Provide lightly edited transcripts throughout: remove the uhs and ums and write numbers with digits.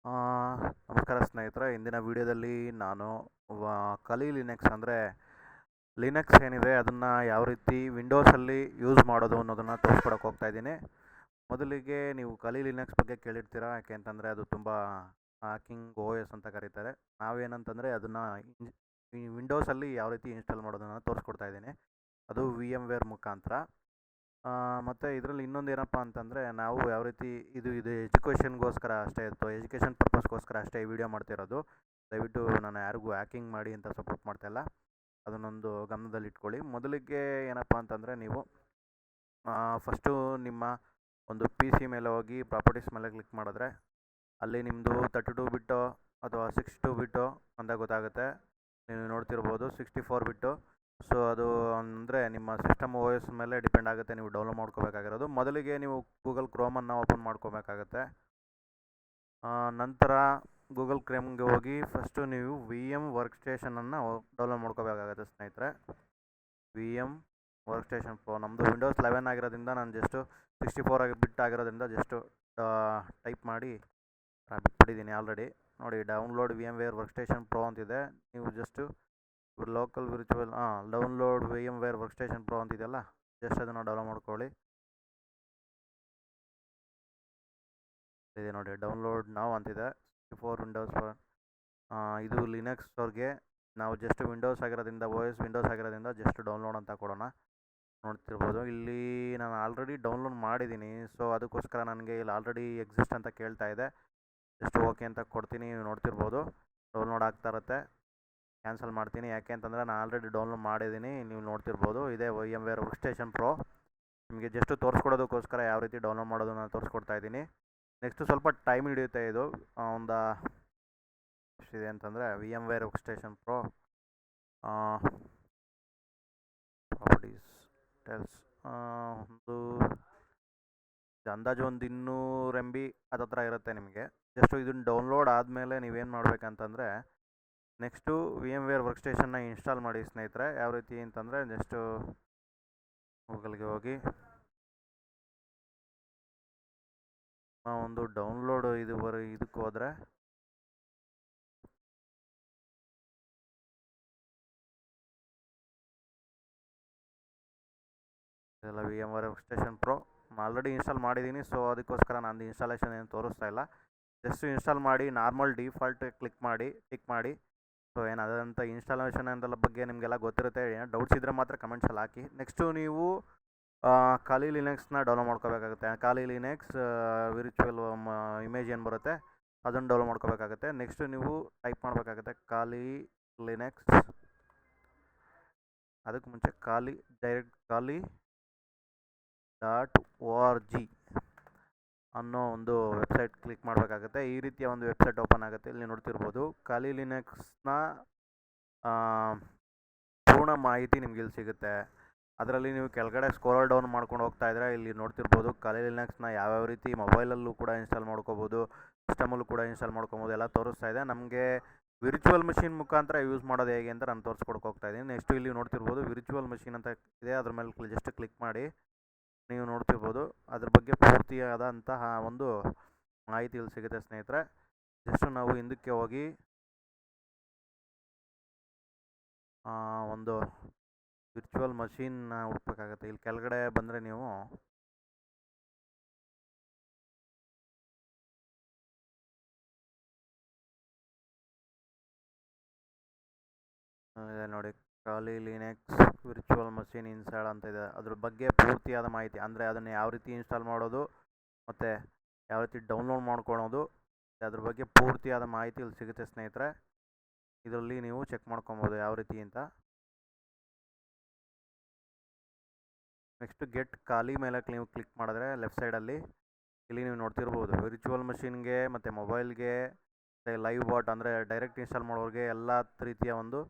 ಆ, ನಮಸ್ಕಾರ ಸ್ನೇಹಿತರೆ. ಇಂದಿನ ವಿಡಿಯೋದಲ್ಲಿ ನಾನು ಕಲಿ ಲಿನೆಕ್ಸ್ ಅಂದರೆ ಲಿನೆಕ್ಸ್ ಏನಿದೆ ಅದನ್ನು ಯಾವ ರೀತಿ ವಿಂಡೋಸಲ್ಲಿ ಯೂಸ್ ಮಾಡೋದು ಅನ್ನೋದನ್ನು ತೋರಿಸ್ಕೊಡಕ್ಕೆ ಹೋಗ್ತಾ ಇದ್ದೀನಿ. ಮೊದಲಿಗೆ ನೀವು ಕಲಿ ಲಿನೆಕ್ಸ್ ಬಗ್ಗೆ ಕೇಳಿರ್ತೀರಾ, ಯಾಕೆ ಅಂತಂದರೆ ಅದು ತುಂಬ ಹ್ಯಾಕಿಂಗ್ ಓ ಎಸ್ ಅಂತ ಕರೀತಾರೆ. ನಾವೇನಂತಂದರೆ ಅದನ್ನು ವಿಂಡೋಸಲ್ಲಿ ಯಾವ ರೀತಿ ಇನ್ಸ್ಟಾಲ್ ಮಾಡೋದನ್ನು ತೋರಿಸ್ಕೊಡ್ತಾ ಇದ್ದೀನಿ. ಅದು ವಿ ಎಮ್ ವೇರ್ ಮುಖಾಂತರ. ಮತ್ತು ಇದರಲ್ಲಿ ಇನ್ನೊಂದು ಏನಪ್ಪ ಅಂತಂದರೆ ನಾವು ಯಾವ ರೀತಿ ಇದು ಎಜುಕೇಷನ್ಗೋಸ್ಕರ ಅಷ್ಟೇ ಇತ್ತು, ಎಜುಕೇಷನ್ ಪರ್ಪಸ್ಗೋಸ್ಕರ ಅಷ್ಟೇ ಈ ವಿಡಿಯೋ ಮಾಡ್ತಿರೋದು. ದಯವಿಟ್ಟು ನಾನು ಯಾರಿಗೂ ಹ್ಯಾಕಿಂಗ್ ಮಾಡಿ ಅಂತ ಸಪೋರ್ಟ್ ಮಾಡ್ತಾಯಿಲ್ಲ, ಅದನ್ನೊಂದು ಗಮನದಲ್ಲಿ ಇಟ್ಕೊಳ್ಳಿ. ಮೊದಲಿಗೆ ಏನಪ್ಪ ಅಂತಂದರೆ ನೀವು ಫಸ್ಟು ನಿಮ್ಮ ಒಂದು ಪಿ ಸಿ ಮೇಲೆ ಹೋಗಿ ಪ್ರಾಪರ್ಟೀಸ್ ಮೇಲೆ ಕ್ಲಿಕ್ ಮಾಡಿದ್ರೆ ಅಲ್ಲಿ ನಿಮ್ಮದು 32 ಬಿಟ್ಟು ಅಥವಾ 62 ಬಿಟ್ಟು ಅಂತ ಗೊತ್ತಾಗುತ್ತೆ. ನೀವು ನೋಡ್ತಿರ್ಬೋದು 64 ಬಿಟ್ಟು. ಸೊ ಅದು ಅಂದರೆ ನಿಮ್ಮ ಸಿಸ್ಟಮ್ ಓ ಎಸ್ ಮೇಲೆ ಡಿಪೆಂಡ್ ಆಗುತ್ತೆ ನೀವು ಡೌನ್ಲೋಡ್ ಮಾಡ್ಕೋಬೇಕಾಗಿರೋದು. ಮೊದಲಿಗೆ ನೀವು ಗೂಗಲ್ ಕ್ರೋಮನ್ನು ಓಪನ್ ಮಾಡ್ಕೋಬೇಕಾಗತ್ತೆ. ನಂತರ ಗೂಗಲ್ ಕ್ರೋಮ್ಗೆ ಹೋಗಿ ಫಸ್ಟು ನೀವು ವಿ ಎಮ್ ವರ್ಕ್ ಸ್ಟೇಷನನ್ನು ಡೌನ್ಲೋಡ್ ಮಾಡ್ಕೋಬೇಕಾಗತ್ತೆ ಸ್ನೇಹಿತರೆ. V M workstation pro ನಮ್ಮದು ವಿಂಡೋಸ್ 11 ಆಗಿರೋದ್ರಿಂದ ನಾನು ಜಸ್ಟು 64 ಬಿಟ್ ಆಗಿರೋದ್ರಿಂದ ಜಸ್ಟು ಟೈಪ್ ಮಾಡಿ ಬಿಟ್ಟಿದ್ದೀನಿ ಆಲ್ರೆಡಿ. ನೋಡಿ, download VMware workstation pro ಅಂತಿದೆ. ನೀವು just local virtual download VMware workstation pro ಅಂತಿದೆಯಲ್ಲ, ಜಸ್ಟ್ ಅದನ್ನು ಡೌನ್ಲೋಡ್ ಮಾಡ್ಕೊಳ್ಳಿ. ಇದೆ ನೋಡಿ, ಡೌನ್ಲೋಡ್ ನಾವು ಅಂತಿದೆ. 64 ವಿಂಡೋಸ್ ಇದು ಲಿನಕ್ಸ್ ಅವ್ರಿಗೆ. ನಾವು ಜಸ್ಟ್ ವಿಂಡೋಸ್ ಆಗಿರೋದ್ರಿಂದ ಓ ಎಸ್ ವಿಂಡೋಸ್ ಆಗಿರೋದ್ರಿಂದ ಜಸ್ಟ್ ಡೌನ್ಲೋಡ್ ಅಂತ ಕೊಡೋಣ. ನೋಡ್ತಿರ್ಬೋದು ಇಲ್ಲಿ ನಾನು ಆಲ್ರೆಡಿ ಡೌನ್ಲೋಡ್ ಮಾಡಿದ್ದೀನಿ. ಸೊ ಅದಕ್ಕೋಸ್ಕರ ನನಗೆ ಇಲ್ಲಿ ಆಲ್ರೆಡಿ ಎಕ್ಸಿಸ್ಟ್ ಅಂತ ಕೇಳ್ತಾ ಇದೆ. ಜಸ್ಟ್ ಓಕೆ ಅಂತ ಕೊಡ್ತೀನಿ. ನೋಡ್ತಿರ್ಬೋದು ಡೌನ್ಲೋಡ್ ಆಗ್ತಾ ಇರುತ್ತೆ. ಕ್ಯಾನ್ಸಲ್ ಮಾಡ್ತೀನಿ, ಯಾಕೆ ಅಂತಂದರೆ ನಾನು ಆಲ್ರೆಡಿ ಡೌನ್ಲೋಡ್ ಮಾಡಿದ್ದೀನಿ. ನೀವು ನೋಡ್ತಿರ್ಬೋದು ಇದೆ VMware workstation pro. ನಿಮಗೆ ಜಸ್ಟ್ ತೋರಿಸ್ಕೊಡೋದಕ್ಕೋಸ್ಕರ ಯಾವ ರೀತಿ ಡೌನ್ಲೋಡ್ ಮಾಡೋದು ನಾನು ತೋರಿಸ್ಕೊಡ್ತಾ ಇದ್ದೀನಿ. ನೆಕ್ಸ್ಟ್ ಸ್ವಲ್ಪ ಟೈಮ್ ಹಿಡಿಯುತ್ತೆ ಇದು. ಒಂದು ಎಷ್ಟಿದೆ ಅಂತಂದರೆ VMware workstation pro properties tells ಒಂದು ಅಂದಾಜು ಒಂದು 200 MB ಹತ್ರ ಇರುತ್ತೆ ನಿಮಗೆ. ಜಸ್ಟು ಇದನ್ನು ಡೌನ್ಲೋಡ್ ಆದಮೇಲೆ ನೀವೇನು ಮಾಡಬೇಕಂತಂದರೆ ನೆಕ್ಸ್ಟು ವಿ ಎಮ್ ವೇರ್ ವರ್ಕ್ ಸ್ಟೇಷನ್ನ ಇನ್ಸ್ಟಾಲ್ ಮಾಡಿ ಸ್ನೇಹಿತರೆ. ಯಾವ ರೀತಿ ಅಂತಂದರೆ ಜಸ್ಟು ಗೂಗಲ್ಗೆ ಹೋಗಿ ಒಂದು ಡೌನ್ಲೋಡ್ ಇದಕ್ಕೆ ಹೋದರೆ ಇದೆಲ್ಲ VMware workstation pro already install ಮಾಡಿದ್ದೀನಿ. ಸೊ ಅದಕ್ಕೋಸ್ಕರ ನಾನು ಇನ್ಸ್ಟಾಲೇಷನ್ ಏನು ತೋರಿಸ್ತಾ ಇಲ್ಲ. ಜಸ್ಟ್ ಇನ್ಸ್ಟಾಲ್ ಮಾಡಿ ನಾರ್ಮಲ್ ಡಿಫಾಲ್ಟ್ ಟಿಕ್ ಮಾಡಿ. ಸೊ ಅದಂಥ ಇನ್ಸ್ಟಾಲೇಷನ್ ಅಂತೆಲ್ಲ ಬಗ್ಗೆ ನಿಮಗೆಲ್ಲ ಗೊತ್ತಿರುತ್ತೆ. ಏನೋ ಡೌಟ್ಸ್ ಇದ್ದರೆ ಮಾತ್ರ ಕಮೆಂಟ್ಸಲ್ಲಿ ಹಾಕಿ. ನೆಕ್ಸ್ಟು ನೀವು ಖಾಲಿ ಲಿನೆಕ್ಸ್ನ ಡೌನ್ಲೋಡ್ ಮಾಡ್ಕೋಬೇಕಾಗುತ್ತೆ. ಖಾಲಿ ಲಿನೆಕ್ಸ್ ವಿರ್ಚುವಲ್ ಇಮೇಜ್ ಏನು ಬರುತ್ತೆ ಅದನ್ನು ಡೌನ್ಲೋಡ್ ಮಾಡ್ಕೋಬೇಕಾಗುತ್ತೆ. ನೆಕ್ಸ್ಟು ನೀವು ಟೈಪ್ ಮಾಡಬೇಕಾಗುತ್ತೆ ಖಾಲಿ ಲಿನೆಕ್ಸ್. ಅದಕ್ಕೆ ಮುಂಚೆ ಖಾಲಿ .org ಅನ್ನೋ ಒಂದು ವೆಬ್ಸೈಟ್ ಕ್ಲಿಕ್ ಮಾಡಬೇಕಾಗುತ್ತೆ. ಈ ರೀತಿಯ ಒಂದು ವೆಬ್ಸೈಟ್ ಓಪನ್ ಆಗುತ್ತೆ. ಇಲ್ಲಿ ನೋಡ್ತಿರ್ಬೋದು ಖಾಲಿ ಲಿನೆಕ್ಸ್ನ ಪೂರ್ಣ ಮಾಹಿತಿ ನಿಮ್ಗೆ ಇಲ್ಲಿ ಸಿಗುತ್ತೆ. ಅದರಲ್ಲಿ ನೀವು ಕೆಳಗಡೆ ಸ್ಕ್ರೋಲ್ ಡೌನ್ ಮಾಡ್ಕೊಂಡು ಹೋಗ್ತಾ ಇದ್ದರೆ ಇಲ್ಲಿ ನೋಡ್ತಿರ್ಬೋದು ಖಾಲಿ ಲಿನೆಕ್ಸ್ನ ಯಾವ್ಯಾವ ರೀತಿ ಮೊಬೈಲಲ್ಲೂ ಕೂಡ ಇನ್ಸ್ಟಾಲ್ ಮಾಡ್ಕೋಬೋದು, ಸಿಸ್ಟಮಲ್ಲೂ ಕೂಡ ಇನ್ಸ್ಟಾಲ್ ಮಾಡ್ಕೊಬೋದು ಎಲ್ಲ ತೋರಿಸ್ತಾ ಇದೆ. ನಮಗೆ ವಿರ್ಚುವಲ್ ಮಷಿನ್ ಮುಖಾಂತರ ಯೂಸ್ ಮಾಡೋದು ಹೇಗೆ ಅಂತ ನಾನು ತೋರಿಸ್ಕೊಡಕ್ಕೆ ಹೋಗ್ತಾ ಇದ್ದೀನಿ. ನೆಕ್ಸ್ಟು ಇಲ್ಲಿ ನೋಡ್ತಿರ್ಬೋದು ವಿರ್ಚುವಲ್ ಮಷಿನ್ ಅಂತ ಇದೆ, ಅದ್ರ ಮೇಲೆ ಜಸ್ಟ್ ಕ್ಲಿಕ್ ಮಾಡಿ. ನೀವು ನೋಡ್ತಿರ್ಬೋದು ಅದ್ರ ಬಗ್ಗೆ ಪೂರ್ತಿಯಾದಂತಹ ಒಂದು ಮಾಹಿತಿ ಇಲ್ಲಿ ಸಿಗುತ್ತೆ ಸ್ನೇಹಿತರೆ. ಜಸ್ಟ್ ನಾವು ಹಿಂದಕ್ಕೆ ಹೋಗಿ ಒಂದು ವಿರ್ಚುವಲ್ ಮಷೀನ್ ಹುಡ್ಬೇಕಾಗತ್ತೆ. ಇಲ್ಲಿ ಕೆಳಗಡೆ ಬಂದರೆ ನೀವು ನೋಡಿ ಖಾಲಿ ಲಿನೆಕ್ಸ್ ವಿರ್ಚುವಲ್ ಮಷೀನ್ ಇನ್ಸ್ಟಾಲ್ ಅಂತ ಇದೆ. ಅದ್ರ ಬಗ್ಗೆ ಪೂರ್ತಿಯಾದ ಮಾಹಿತಿ, ಅಂದರೆ ಅದನ್ನು ಯಾವ ರೀತಿ ಇನ್ಸ್ಟಾಲ್ ಮಾಡೋದು ಮತ್ತು ಯಾವ ರೀತಿ ಡೌನ್ಲೋಡ್ ಮಾಡ್ಕೊಳೋದು, ಅದ್ರ ಬಗ್ಗೆ ಪೂರ್ತಿಯಾದ ಮಾಹಿತಿ ಇಲ್ಲಿ ಸಿಗುತ್ತೆ ಸ್ನೇಹಿತರೆ. ಇದರಲ್ಲಿ ನೀವು ಚೆಕ್ ಮಾಡ್ಕೊಬೋದು ಯಾವ ರೀತಿ ಅಂತ. ನೆಕ್ಸ್ಟ್ ಗೆಟ್ ಖಾಲಿ ಮೇಲೆ ನೀವು ಕ್ಲಿಕ್ ಮಾಡಿದ್ರೆ ಲೆಫ್ಟ್ ಸೈಡಲ್ಲಿ ಇಲ್ಲಿ ನೀವು ನೋಡ್ತಿರ್ಬೋದು ವಿರ್ಚುವಲ್ ಮಷೀನ್ಗೆ ಮತ್ತು ಮೊಬೈಲ್ಗೆ ಮತ್ತು ಲೈವ್ ಬಾಟ್ ಅಂದರೆ ಡೈರೆಕ್ಟ್ ಇನ್ಸ್ಟಾಲ್ ಮಾಡೋರಿಗೆ ಎಲ್ಲ ರೀತಿಯ ಒಂದು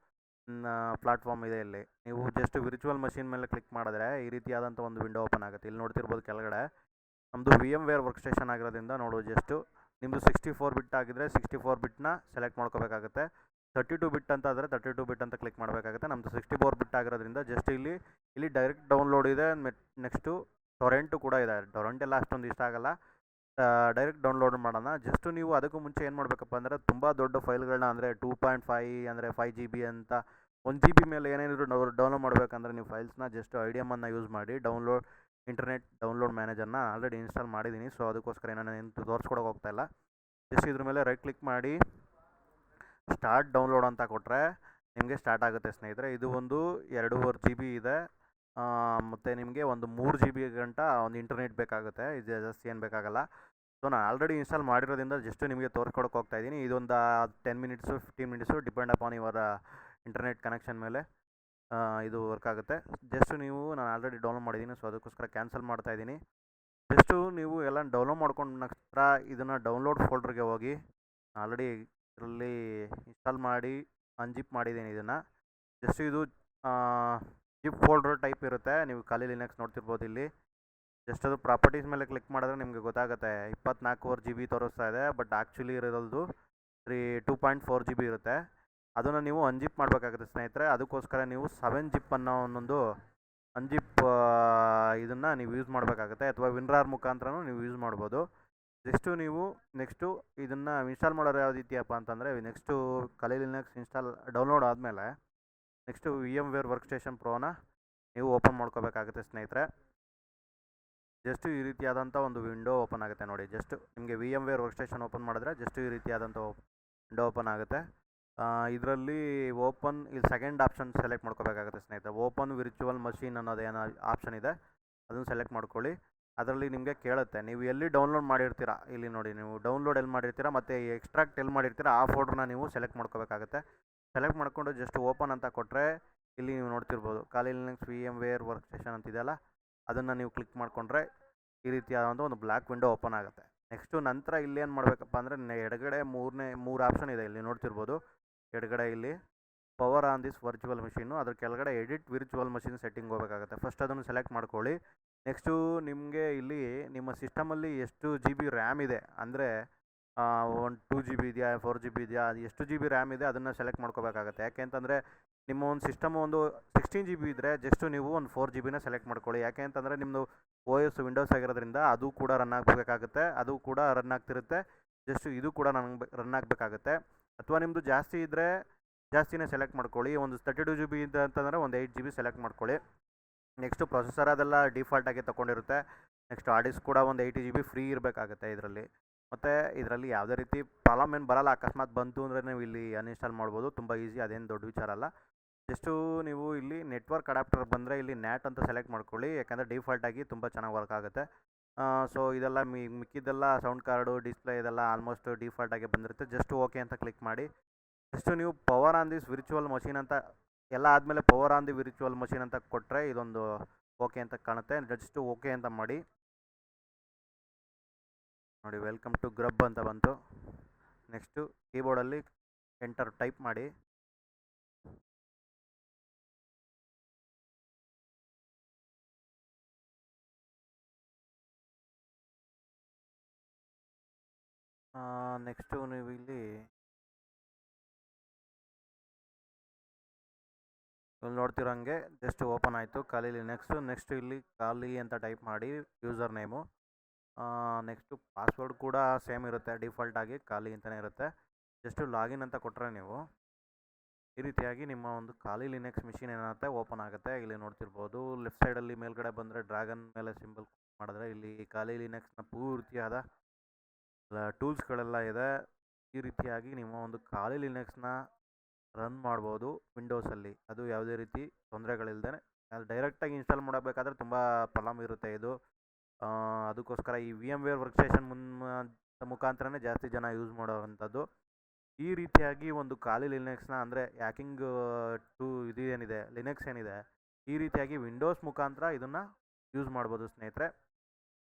ಪ್ಲಾಟ್ಫಾರ್ಮ್ ಇದೆ. ಇಲ್ಲಿ ನೀವು ಜಸ್ಟ್ ವಿರ್ಚುವಲ್ ಮಷೀನ್ ಮೇಲೆ ಕ್ಲಿಕ್ ಮಾಡಿದ್ರೆ ಈ ರೀತಿಯಾದಂಥ ಒಂದು ವಿಂಡೋ ಓಪನ್ ಆಗುತ್ತೆ. ಇಲ್ಲಿ ನೋಡ್ತಿರ್ಬೋದು ಕೆಳಗಡೆ ನಮ್ಮದು VMware workstation ಆಗಿರೋದ್ರಿಂದ ನೋಡೋದು ಜಸ್ಟು ನಿಮ್ಮದು 64 ಬಿಟ್ ಆಗಿದ್ದರೆ 64 ಬಿಟ್ನ ಸೆಲೆಕ್ಟ್ ಮಾಡ್ಕೋಬೇಕಾಗುತ್ತೆ. 32 ಬಿಟ್ ಅಂತ ಆದರೆ 32 ಬಿಟ್ ಅಂತ ಕ್ಲಿಕ್ ಮಾಡಬೇಕಾಗುತ್ತೆ. ನಮ್ಮದು 64 ಬಿಟ್ ಆಗಿರೋದ್ರಿಂದ ಜಸ್ಟ್ ಇಲ್ಲಿ ಡೈರೆಕ್ಟ್ ಡೌನ್ಲೋಡ್ ಇದೆ. ನೆಕ್ಸ್ಟು ಟೊರೆಂಟು ಕೂಡ ಇದೆ. ಟೊರೆಂಟ್ ಎಲ್ಲ ಅಷ್ಟೊಂದು ಇಷ್ಟ ಆಗಲ್ಲ. ಡೈರೆಕ್ಟ್ ಡೌನ್ಲೋಡ್ ಮಾಡೋಣ. ಜಸ್ಟ್ ನೀವು ಅದಕ್ಕೂ ಮುಂಚೆ ಏನು ಮಾಡಬೇಕಪ್ಪ ಅಂದರೆ ತುಂಬ ದೊಡ್ಡ ಫೈಲ್ಗಳನ್ನ ಅಂದರೆ 2.5 ಅಂದರೆ 5 GB ಅಂತ 1 GB ಮೇಲೆ ಏನೇನಿದ್ರು ಡೌನ್ಲೋಡ್ ಮಾಡಬೇಕಂದ್ರೆ ನೀವು ಫೈಲ್ಸ್ನ ಜಸ್ಟ್ IDMನ್ನು ಯೂಸ್ ಮಾಡಿ ಇಂಟರ್ನೆಟ್ ಡೌನ್ಲೋಡ್ ಮ್ಯಾನೇಜರ್ನ ಆಲ್ರೆಡಿ ಇನ್ಸ್ಟಾಲ್ ಮಾಡಿದ್ದೀನಿ. ಸೊ ಅದಕ್ಕೋಸ್ಕರ ನಾನು ತೋರಿಸ್ಕೊಡೋಕೆ ಹೋಗ್ತಾಯಿಲ್ಲ. ಜಸ್ಟ್ ಇದ್ರ ಮೇಲೆ ರೈಟ್ ಕ್ಲಿಕ್ ಮಾಡಿ ಸ್ಟಾರ್ಟ್ ಡೌನ್ಲೋಡ್ ಅಂತ ಕೊಟ್ಟರೆ ನಿಮಗೆ ಸ್ಟಾರ್ಟ್ ಆಗುತ್ತೆ ಸ್ನೇಹಿತರೆ. ಇದು ಒಂದು 2.5 GB ಇದೆ, ಮತ್ತು ನಿಮಗೆ ಒಂದು 3 GB ಗಂಟ ಒಂದು ಇಂಟರ್ನೆಟ್ ಬೇಕಾಗುತ್ತೆ. ಇದು ಜಾಸ್ತಿ ಏನು ಬೇಕಾಗಲ್ಲ. ಸೊ ನಾನು ಆಲ್ರೆಡಿ ಇನ್ಸ್ಟಾಲ್ ಮಾಡಿರೋದ್ರಿಂದ ಜಸ್ಟ್ ನಿಮಗೆ ತೋರಿಸ್ಕೊಡೋಕೆ ಹೋಗ್ತಾ ಇದ್ದೀನಿ. ಇದೊಂದು 10 ಮಿನಿಟ್ಸು 15 ಮಿನಿಟ್ಸು ಡಿಪೆಂಡ್ ಅಪಾನ್ ಇವರ ಇಂಟರ್ನೆಟ್ ಕನೆಕ್ಷನ್ ಮೇಲೆ ಇದು ವರ್ಕ್ ಆಗುತ್ತೆ. ಜಸ್ಟ್ ನಾನು ಆಲ್ರೆಡಿ ಡೌನ್ಲೋಡ್ ಮಾಡಿದ್ದೀನಿ, ಸೊ ಅದಕ್ಕೋಸ್ಕರ ಕ್ಯಾನ್ಸಲ್ ಮಾಡ್ತಾಯಿದ್ದೀನಿ. ಜಸ್ಟು ನೀವು ಎಲ್ಲ ಡೌನ್ಲೋಡ್ ಮಾಡ್ಕೊಂಡು ನಂತರ ಇದನ್ನು ಡೌನ್ಲೋಡ್ ಫೋಲ್ಡ್ರಿಗೆ ಹೋಗಿ ಆಲ್ರೆಡಿ ಇದರಲ್ಲಿ ಇನ್ಸ್ಟಾಲ್ ಮಾಡಿ ಅನ್ಜಿಪ್ ಮಾಡಿದ್ದೀನಿ ಇದನ್ನು. ಜಸ್ಟ್ ಇದು ಜಿಪ್ ಫೋಲ್ಡರ್ ಟೈಪ್ ಇರುತ್ತೆ. ನೀವು ಖಾಲಿ ಲಿನಕ್ಸ್ ನೋಡ್ತಿರ್ಬೋದು ಇಲ್ಲಿ. ಜಸ್ಟ್ ಅದು ಪ್ರಾಪರ್ಟೀಸ್ ಮೇಲೆ ಕ್ಲಿಕ್ ಮಾಡಿದ್ರೆ ನಿಮಗೆ ಗೊತ್ತಾಗುತ್ತೆ 24 GB ತೋರಿಸ್ತಾ ಇದೆ, ಬಟ್ ಆ್ಯಕ್ಚುಲಿ ಇರೋದು 2.4 GB ಇರುತ್ತೆ. ಅದನ್ನು ನೀವು ಅನ್ಜಿಪ್ ಮಾಡಬೇಕಾಗುತ್ತೆ ಸ್ನೇಹಿತರೆ. ಅದಕ್ಕೋಸ್ಕರ ನೀವು 7-zip ಅನ್ನೋ ಒಂದೊಂದು ಅನ್ಜಿಪ್ ಇದನ್ನು ನೀವು ಯೂಸ್ ಮಾಡಬೇಕಾಗುತ್ತೆ, ಅಥವಾ ವಿನ್ರಾರ್ ಮುಖಾಂತರನೂ ನೀವು ಯೂಸ್ ಮಾಡ್ಬೋದು. ಜಸ್ಟು ನೀವು ನೆಕ್ಸ್ಟು ಇದನ್ನು ಇನ್ಸ್ಟಾಲ್ ಮಾಡೋದು ಯಾವ ರೀತಿಯಪ್ಪ ಅಂತಂದರೆ, ನೆಕ್ಸ್ಟು ಖಾಲಿ ಲಿನಕ್ಸ್ ಡೌನ್ಲೋಡ್ ಆದಮೇಲೆ ನೆಕ್ಸ್ಟು VMware ವರ್ಕ್ಸ್ಟೇಷನ್ ಪ್ರೋನ ನೀವು ಓಪನ್ ಮಾಡ್ಕೋಬೇಕಾಗುತ್ತೆ ಸ್ನೇಹಿತರೆ. ಜಸ್ಟ್ ಈ ರೀತಿಯಾದಂಥ ಒಂದು ವಿಂಡೋ ಓಪನ್ ಆಗುತ್ತೆ ನೋಡಿ. ಜಸ್ಟ್ ನಿಮಗೆ VMware ವರ್ಕ್ಸ್ಟೇಷನ್ ಓಪನ್ ಮಾಡಿದ್ರೆ ಜಸ್ಟ್ ಈ ರೀತಿಯಾದಂಥ ವಿಂಡೋ ಓಪನ್ ಆಗುತ್ತೆ. ಇದರಲ್ಲಿ ಇಲ್ಲಿ ಸೆಕೆಂಡ್ ಆಪ್ಷನ್ ಸೆಲೆಕ್ಟ್ ಮಾಡ್ಕೋಬೇಕಾಗುತ್ತೆ ಸ್ನೇಹಿತರೆ. ಓಪನ್ ವಿರ್ಚುವಲ್ ಮಷೀನ್ ಅನ್ನೋದೇನೋ ಆಪ್ಷನ್ ಇದೆ, ಅದನ್ನು ಸೆಲೆಕ್ಟ್ ಮಾಡ್ಕೊಳ್ಳಿ. ಅದರಲ್ಲಿ ನಿಮಗೆ ಕೇಳುತ್ತೆ ನೀವು ಎಲ್ಲಿ ಡೌನ್ಲೋಡ್ ಮಾಡಿರ್ತೀರಾ. ಇಲ್ಲಿ ನೋಡಿ, ನೀವು ಡೌನ್ಲೋಡ್ ಎಲ್ಲಿ ಮಾಡಿರ್ತೀರಾ ಮತ್ತು ಎಕ್ಸ್ಟ್ರಾಕ್ಟ್ ಎಲ್ಲಿ ಮಾಡಿರ್ತೀರಾ ಆ ಫೋಲ್ಡ್ರನ್ನ ನೀವು ಸೆಲೆಕ್ಟ್ ಮಾಡ್ಕೋಬೇಕಾಗುತ್ತೆ. ಸೆಲೆಕ್ಟ್ ಮಾಡಿಕೊಂಡು ಜಸ್ಟ್ ಓಪನ್ ಅಂತ ಕೊಟ್ಟರೆ ಇಲ್ಲಿ ನೀವು ನೋಡ್ತಿರ್ಬೋದು ಖಾಲಿ ಲಿನಕ್ಸ್ VMware ವರ್ಕ್ಸ್ಟೇಷನ್ ಅಂತಿದೆಯಲ್ಲ, ಅದನ್ನು ನೀವು ಕ್ಲಿಕ್ ಮಾಡಿಕೊಂಡ್ರೆ ಈ ರೀತಿಯಾದಂಥ ಒಂದು ಬ್ಲ್ಯಾಕ್ ವಿಂಡೋ ಓಪನ್ ಆಗುತ್ತೆ. ನೆಕ್ಸ್ಟು ನಂತರ ಇಲ್ಲಿ ಏನು ಮಾಡಬೇಕಪ್ಪ ಅಂದರೆ ಎಡಗಡೆ 3 ಆಪ್ಷನ್ ಇದೆ ಇಲ್ಲಿ ನೋಡ್ತಿರ್ಬೋದು. ಎಡಗಡೆ ಇಲ್ಲಿ power on this virtual machine, ಅದ್ರ ಕೆಳಗಡೆ ಎಡಿಟ್ ವಿರ್ಚುವಲ್ ಮಷಿನ್ ಸೆಟ್ಟಿಂಗ್ ಹೋಗಬೇಕಾಗುತ್ತೆ. ಫಸ್ಟ್ ಅದನ್ನು ಸೆಲೆಕ್ಟ್ ಮಾಡ್ಕೊಳ್ಳಿ. ನೆಕ್ಸ್ಟು ನಿಮಗೆ ಇಲ್ಲಿ ನಿಮ್ಮ ಸಿಸ್ಟಮಲ್ಲಿ ಎಷ್ಟು GB ರ್ಯಾಮ್ ಇದೆ ಅಂದರೆ 2 GB ಇದೆಯಾ 4 GB ಇದೆಯಾ, ಅದು ಎಷ್ಟು GB ರ್ಯಾಮ್ ಇದೆ ಅದನ್ನು ಸೆಲೆಕ್ಟ್ ಮಾಡ್ಕೋಬೇಕಾಗುತ್ತೆ. ಯಾಕೆ ಅಂತಂದರೆ ನಿಮ್ಮ ಒಂದು ಸಿಸ್ಟಮ್ ಒಂದು 16 GB ಇದ್ದರೆ ಜಸ್ಟು ನೀವು ಒಂದು 4 GB ಸೆಲೆಕ್ಟ್ ಮಾಡ್ಕೊಳ್ಳಿ. ಯಾಕೆ ಅಂತಂದರೆ ನಿಮ್ಮದು OS ವಿಂಡೋಸ್ ಆಗಿರೋದ್ರಿಂದ ಅದು ಕೂಡ ರನ್ ಆಗಬೇಕಾಗುತ್ತೆ, ಅದು ಕೂಡ ರನ್ ಆಗ್ತಿರುತ್ತೆ. ಜಸ್ಟ್ ಇದು ಕೂಡ ರನ್ ಆಗಬೇಕಾಗುತ್ತೆ. ಅಥವಾ ನಿಮ್ಮದು ಜಾಸ್ತಿ ಇದ್ದರೆ ಜಾಸ್ತಿನೇ ಸೆಲೆಕ್ಟ್ ಮಾಡ್ಕೊಳ್ಳಿ. ಒಂದು 32 GB ಇದೆ ಅಂತಂದರೆ ಒಂದು 8 GB ಸೆಲೆಕ್ಟ್ ಮಾಡ್ಕೊಳ್ಳಿ. ನೆಕ್ಸ್ಟು ಪ್ರೊಸೆಸರ್ ಅದೆಲ್ಲ ಡಿಫಾಲ್ಟಾಗಿ ತೊಗೊಂಡಿರುತ್ತೆ. ನೆಕ್ಸ್ಟ್ ಹಾರ್ಡ್ ಡಿಸ್ಕ್ ಕೂಡ ಒಂದು 80 GB ಫ್ರೀ ಇರಬೇಕಾಗುತ್ತೆ ಇದರಲ್ಲಿ. ಮತ್ತು ಇದರಲ್ಲಿ ಯಾವುದೇ ರೀತಿ ಪ್ರಾಬ್ಲಮ್ ಏನು ಬರೋಲ್ಲ. ಅಕಸ್ಮಾತ್ ಬಂತು ಅಂದರೆ ನೀವು ಇಲ್ಲಿ ಅನ್ಇನ್ಸ್ಟಾಲ್ ಮಾಡ್ಬೋದು, ತುಂಬ ಈಸಿ, ಅದೇನು ದೊಡ್ಡ ವಿಚಾರ ಅಲ್ಲ. ಜಸ್ಟು ನೀವು ಇಲ್ಲಿ ನೆಟ್ವರ್ಕ್ ಅಡಾಪ್ಟರ್ ಬಂದರೆ ಇಲ್ಲಿ ನ್ಯಾಟ್ ಅಂತ ಸೆಲೆಕ್ಟ್ ಮಾಡ್ಕೊಳ್ಳಿ, ಯಾಕಂದರೆ ಡಿಫಾಲ್ಟಾಗಿ ತುಂಬ ಚೆನ್ನಾಗಿ ವರ್ಕ್ ಆಗುತ್ತೆ. ಸೊ ಇದೆಲ್ಲ ಮಿಕ್ಕಿದ್ದೆಲ್ಲ ಸೌಂಡ್ ಕಾರ್ಡು ಡಿಸ್ಪ್ಲೇ ಇದೆಲ್ಲ ಆಲ್ಮೋಸ್ಟ್ ಡಿಫಾಲ್ಟಾಗಿ ಬಂದಿರುತ್ತೆ. ಜಸ್ಟ್ ಓಕೆ ಅಂತ ಕ್ಲಿಕ್ ಮಾಡಿ. ಜಸ್ಟ್ ನೀವು ಪವರ್ ಆನ್ ದಿಸ್ ವಿರ್ಚುವಲ್ ಮಷೀನ್ ಅಂತ ಎಲ್ಲ ಆದಮೇಲೆ ಪವರ್ ಆನ್ ದಿ ವಿರ್ಚುವಲ್ ಮಷೀನ್ ಅಂತ ಕೊಟ್ಟರೆ ಇದೊಂದು ಓಕೆ ಅಂತ ಕಾಣುತ್ತೆ. ಜಸ್ಟ್ ಓಕೆ ಅಂತ ಮಾಡಿ ನೋಡಿ, ವೆಲ್ಕಮ್ ಟು ಗ್ರಬ್ ಅಂತ ಬಂತು. ನೆಕ್ಸ್ಟು ಕೀಬೋರ್ಡಲ್ಲಿ ಎಂಟರ್ ಟೈಪ್ ಮಾಡಿ. ನೆಕ್ಸ್ಟು ನೀವು ಇಲ್ಲಿ ನೋಡ್ತಿರೋಂಗೆ ಜಸ್ಟ್ ಓಪನ್ ಆಯಿತು ಖಾಲಿ ಲಿನಕ್ಸು. ನೆಕ್ಸ್ಟ್ ಇಲ್ಲಿ ಖಾಲಿ ಅಂತ ಟೈಪ್ ಮಾಡಿ ಯೂಸರ್ ನೇಮು. ನೆಕ್ಸ್ಟು ಪಾಸ್ವರ್ಡ್ ಕೂಡ ಸೇಮ್ ಇರುತ್ತೆ, ಡಿಫಾಲ್ಟಾಗಿ ಖಾಲಿ ಅಂತಲೇ ಇರುತ್ತೆ. ಜಸ್ಟು ಲಾಗಿನ್ ಅಂತ ಕೊಟ್ಟರೆ ನೀವು ಈ ರೀತಿಯಾಗಿ ನಿಮ್ಮ ಒಂದು ಖಾಲಿ ಲಿನಕ್ಸ್ ಮಿಷಿನ್ ಏನಾಗುತ್ತೆ ಓಪನ್ ಆಗುತ್ತೆ. ಇಲ್ಲಿ ನೋಡ್ತಿರ್ಬೋದು ಲೆಫ್ಟ್ ಸೈಡಲ್ಲಿ ಮೇಲ್ಗಡೆ ಬಂದರೆ ಡ್ರ್ಯಾಗನ್ ಮೇಲೆ ಸಿಂಬಲ್ ಮಾಡಿದ್ರೆ ಇಲ್ಲಿ ಖಾಲಿ ಲಿನಕ್ಸ್ನ ಪೂರ್ತಿಯಾದ ಟೂಲ್ಸ್ಗಳೆಲ್ಲ ಇದೆ. ಈ ರೀತಿಯಾಗಿ ನಿಮ್ಮ ಒಂದು ಖಾಲಿ ಲಿನಕ್ಸ್ನ ರನ್ ಮಾಡ್ಬೋದು ವಿಂಡೋಸಲ್ಲಿ, ಅದು ಯಾವುದೇ ರೀತಿ ತೊಂದರೆಗಳಿಲ್ಲದೆ. ಅದು ಡೈರೆಕ್ಟಾಗಿ ಇನ್ಸ್ಟಾಲ್ ಮಾಡಬೇಕಾದ್ರೆ ತುಂಬ ಪ್ರಾಬ್ಲಮ್ ಇರುತ್ತೆ ಇದು. ಅದಕ್ಕೋಸ್ಕರ ಈ VMware ವರ್ಕ್ಸ್ಟೇಷನ್ ಮುಖಾಂತರನೇ ಜಾಸ್ತಿ ಜನ ಯೂಸ್ ಮಾಡೋವಂಥದ್ದು. ಈ ರೀತಿಯಾಗಿ ಒಂದು ಖಾಲಿ ಲಿನಕ್ಸ್ನ ಅಂದರೆ ಹ್ಯಾಕಿಂಗ್ ಇದೇನಿದೆ ಲಿನಕ್ಸ್ ಏನಿದೆ, ಈ ರೀತಿಯಾಗಿ ವಿಂಡೋಸ್ ಮುಖಾಂತರ ಇದನ್ನು ಯೂಸ್ ಮಾಡ್ಬೋದು ಸ್ನೇಹಿತರೆ.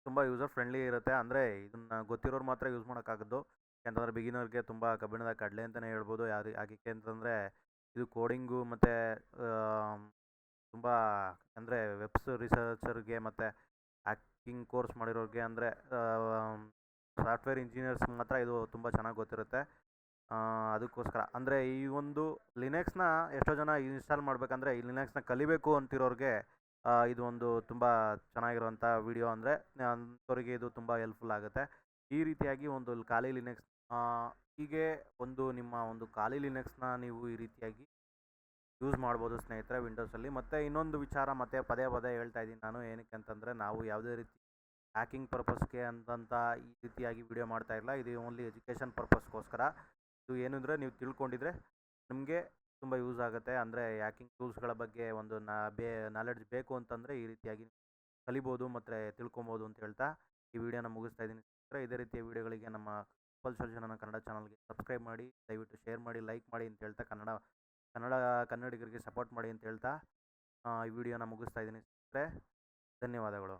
ತುಂಬ ಯೂಸರ್ ಫ್ರೆಂಡ್ಲಿ ಇರುತ್ತೆ. ಅಂದರೆ ಇದನ್ನು ಗೊತ್ತಿರೋರು ಮಾತ್ರ ಯೂಸ್ ಮಾಡೋಕ್ಕಾಗೋದು. ಯಾಕಂತಂದರೆ ಬಿಗಿನರ್ಗೆ ತುಂಬ ಕಬ್ಬಿಣದ ಕಡಲೆ ಅಂತಲೇ ಹೇಳ್ಬೋದು. ಯಾಕೆ ಅಂತಂದರೆ ಇದು ಕೋಡಿಂಗು ಮತ್ತು ತುಂಬ ಅಂದರೆ ರಿಸರ್ಚರ್ಗೆ ಮತ್ತು ಹ್ಯಾಕಿಂಗ್ ಕೋರ್ಸ್ ಮಾಡಿರೋರಿಗೆ ಅಂದರೆ ಸಾಫ್ಟ್ವೇರ್ ಇಂಜಿನಿಯರ್ಸ್ ಮಾತ್ರ ಇದು ತುಂಬ ಚೆನ್ನಾಗಿ ಗೊತ್ತಿರುತ್ತೆ. ಅದಕ್ಕೋಸ್ಕರ ಅಂದರೆ ಈ ಒಂದು ಲಿನಕ್ಸ್ನ ಎಷ್ಟೋ ಜನ ಇನ್ಸ್ಟಾಲ್ ಮಾಡಬೇಕಂದ್ರೆ ಈ ಲಿನಕ್ಸ್ನ ಕಲಿಬೇಕು ಅಂತಿರೋರಿಗೆ ಇದು ಒಂದು ತುಂಬ ಚೆನ್ನಾಗಿರುವಂಥ ವಿಡಿಯೋ. ಅಂದರೆ ಅಂಥವ್ರಿಗೆ ಇದು ತುಂಬ ಹೆಲ್ಪ್ಫುಲ್ ಆಗುತ್ತೆ. ಈ ರೀತಿಯಾಗಿ ಒಂದು ಖಾಲಿ ಲಿನಕ್ಸ್ ಹೀಗೆ ಒಂದು ನಿಮ್ಮ ಒಂದು ಖಾಲಿ ಲಿನಕ್ಸ್ನ ನೀವು ಈ ರೀತಿಯಾಗಿ ಯೂಸ್ ಮಾಡ್ಬೋದು ಸ್ನೇಹಿತರೆ ವಿಂಡೋಸಲ್ಲಿ. ಮತ್ತು ಇನ್ನೊಂದು ವಿಚಾರ ಮತ್ತೆ ಪದೇ ಪದೇ ಹೇಳ್ತಾ ಇದ್ದೀನಿ ನಾನು, ಏನಕ್ಕೆ ಅಂತಂದರೆ ನಾವು ಯಾವುದೇ ರೀತಿ ಹ್ಯಾಕಿಂಗ್ ಪರ್ಪಸ್ಗೆ ಅಂತಂತ ಈ ರೀತಿಯಾಗಿ ವಿಡಿಯೋ ಮಾಡ್ತಾ ಇಲ್ಲ. ಇದು ಓನ್ಲಿ ಎಜುಕೇಷನ್ ಪರ್ಪಸ್ಗೋಸ್ಕರ. ಇದು ಏನಂದರೆ ನೀವು ತಿಳ್ಕೊಂಡಿದ್ರೆ ನಿಮಗೆ ತುಂಬ ಯೂಸ್ ಆಗುತ್ತೆ. ಅಂದರೆ ಹ್ಯಾಕಿಂಗ್ ಟೂಲ್ಸ್ಗಳ ಬಗ್ಗೆ ಒಂದು ನಾಲೆಡ್ಜ್ ಬೇಕು ಅಂತಂದರೆ ಈ ರೀತಿಯಾಗಿ ಕಲಿಬೋದು ಮತ್ತು ತಿಳ್ಕೊಬೋದು ಅಂತ ಹೇಳ್ತಾ ಈ ವಿಡಿಯೋನ ಮುಗಿಸ್ತಾ ಇದ್ದೀನಿ. ಇದೇ ರೀತಿಯ ವಿಡಿಯೋಗಳಿಗೆ ನಮ್ಮ ಸಿಂಪಲ್ ಸೊಲ್ಯೂಷನ್ ಕನ್ನಡ ಚಾನಲ್ಗೆ ಸಬ್ಸ್ಕ್ರೈಬ್ ಮಾಡಿ, ದಯವಿಟ್ಟು ಶೇರ್ ಮಾಡಿ, ಲೈಕ್ ಮಾಡಿ ಅಂತ ಹೇಳ್ತಾ ಕನ್ನಡಿಗರಿಗೆ ಸಪೋರ್ಟ್ ಮಾಡಿ ಅಂತ ಹೇಳ್ತಾ ಈ ವಿಡಿಯೋನ ಮುಗಿಸ್ತಾ ಇದ್ದೀನಿ. ಧನ್ಯವಾದಗಳು.